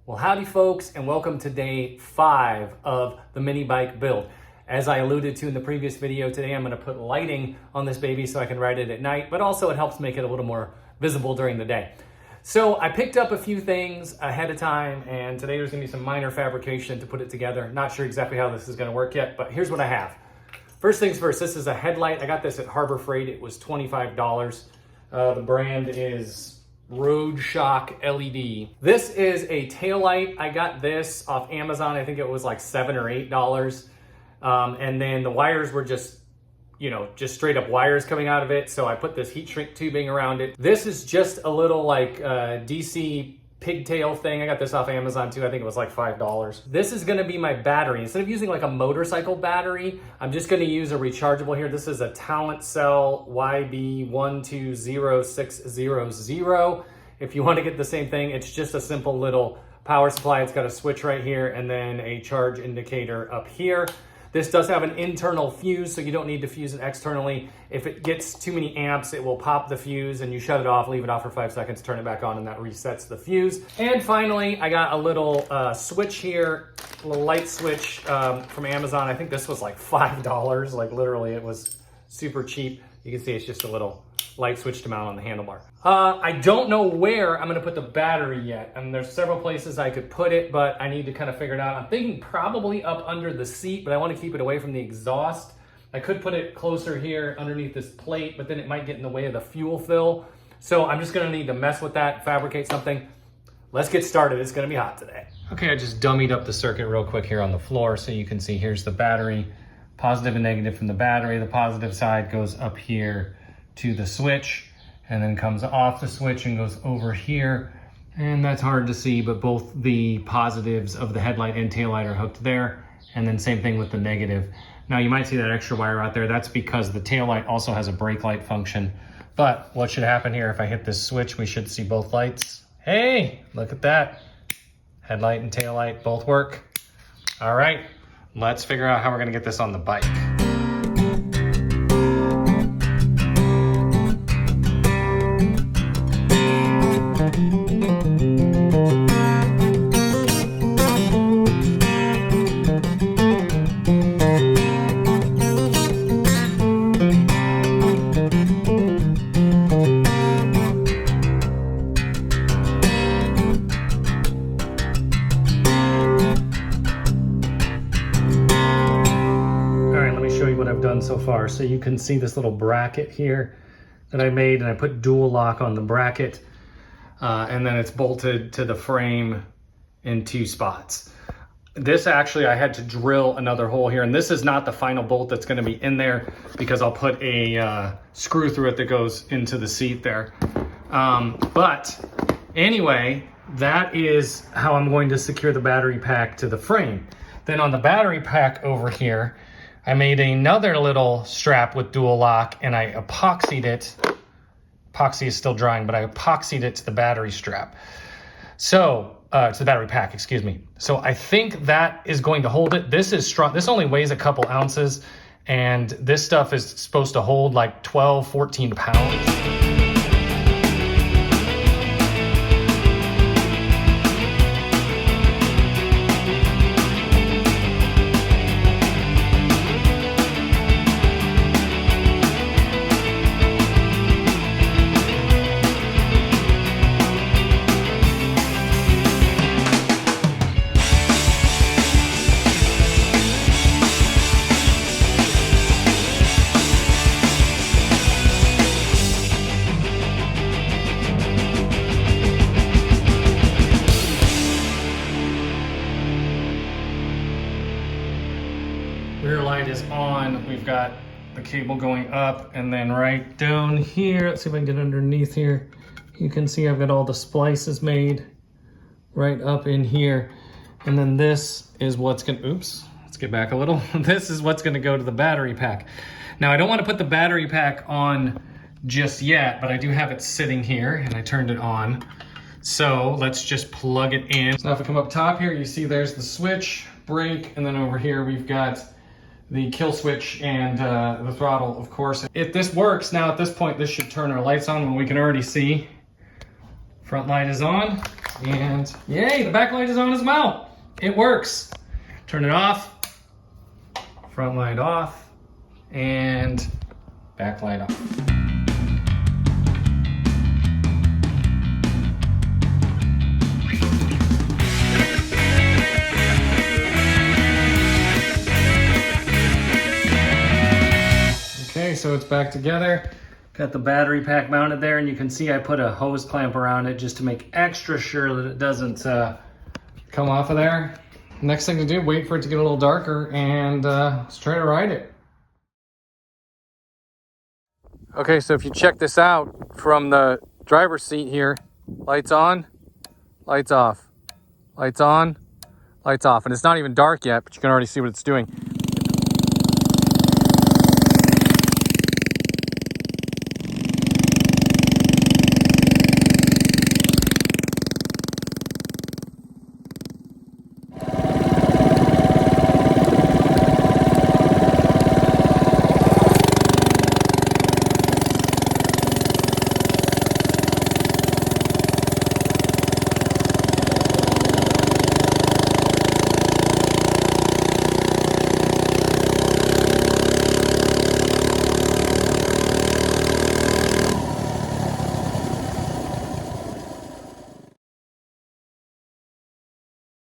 Well, howdy folks, and welcome to day 5 of the mini bike build. As I alluded to in the previous video, today I'm going to put lighting on this baby so I can ride it at night, but also it helps make it a little more visible during the day. So I picked up a few things ahead of time, and today there's going to be some minor fabrication to put it together. Not sure exactly how this is going to work yet, but here's what I have. First things first, this is a headlight. I got this at Harbor Freight. It was $25. The brand is Road Shock LED. This is a taillight. I got this off Amazon. I think it was like $7 or $8. And then the wires were just straight up wires coming out of it. So I put this heat shrink tubing around it. This is just a little like DC pigtail thing. I got this off Amazon too. I think it was like $5. This is gonna be my battery. Instead of using like a motorcycle battery, I'm just gonna use a rechargeable here. This is a Talent Cell YB120600. If you wanna get the same thing, it's just a simple little power supply. It's got a switch right here and then a charge indicator up here. This does have an internal fuse, so you don't need to fuse it externally. If it gets too many amps, it will pop the fuse and you shut it off, leave it off for 5 seconds, turn it back on, and that resets the fuse. And finally, I got a little switch here, a little light switch from Amazon. I think this was like $5. Like literally, it was super cheap. You can see it's just a little light switch to mount on the handlebar. I don't know where I'm gonna put the battery yet. And there's several places I could put it, but I need to kind of figure it out. I'm thinking probably up under the seat, but I wanna keep it away from the exhaust. I could put it closer here underneath this plate, but then it might get in the way of the fuel fill. So I'm just gonna need to mess with that, fabricate something. Let's get started, it's gonna be hot today. Okay, I just dummied up the circuit real quick here on the floor so you can see here's the battery. Positive and negative from the battery. The positive side goes up here to the switch and then comes off the switch and goes over here. And that's hard to see, but both the positives of the headlight and taillight are hooked there. And then same thing with the negative. Now you might see that extra wire out there. That's because the taillight also has a brake light function. But what should happen here, if I hit this switch, we should see both lights. Hey, look at that. Headlight and taillight both work. All right, let's figure out how we're gonna get this on the bike. So far, so you can see this little bracket here that I made, and I put dual lock on the bracket, and then it's bolted to the frame in 2 spots. This actually, I had to drill another hole here, and this is not the final bolt that's going to be in there because I'll put a screw through it that goes into the seat there. But anyway, that is how I'm going to secure the battery pack to the frame. Then on the battery pack over here, I made another little strap with dual lock and I epoxied it. Epoxy is still drying, but I epoxied it to the battery strap. So, to the battery pack, excuse me. So I think that is going to hold it. This is strong. This only weighs a couple ounces, and this stuff is supposed to hold like 12, 14 pounds. Rear light is on. We've got the cable going up and then right down here. Let's see if I can get underneath here. You can see I've got all the splices made right up in here. And then this is what's gonna, oops, let's get back a little. This is what's gonna go to the battery pack. Now I don't wanna put the battery pack on just yet, but I do have it sitting here and I turned it on. So let's just plug it in. So now if I come up top here, you see there's the switch, brake, and then over here we've got the kill switch and the throttle, of course. If this works, now at this point, this should turn our lights on when we can already see front light is on. And yay, the backlight is on as well. It works. Turn it off, front light off, and backlight off. Okay, so it's back together. Got the battery pack mounted there, and you can see I put a hose clamp around it just to make extra sure that it doesn't come off of there. Next thing to do, wait for it to get a little darker, and let's try to ride it. Okay, so if you check this out from the driver's seat here, lights on, lights off, lights on, lights off. And it's not even dark yet, but you can already see what it's doing.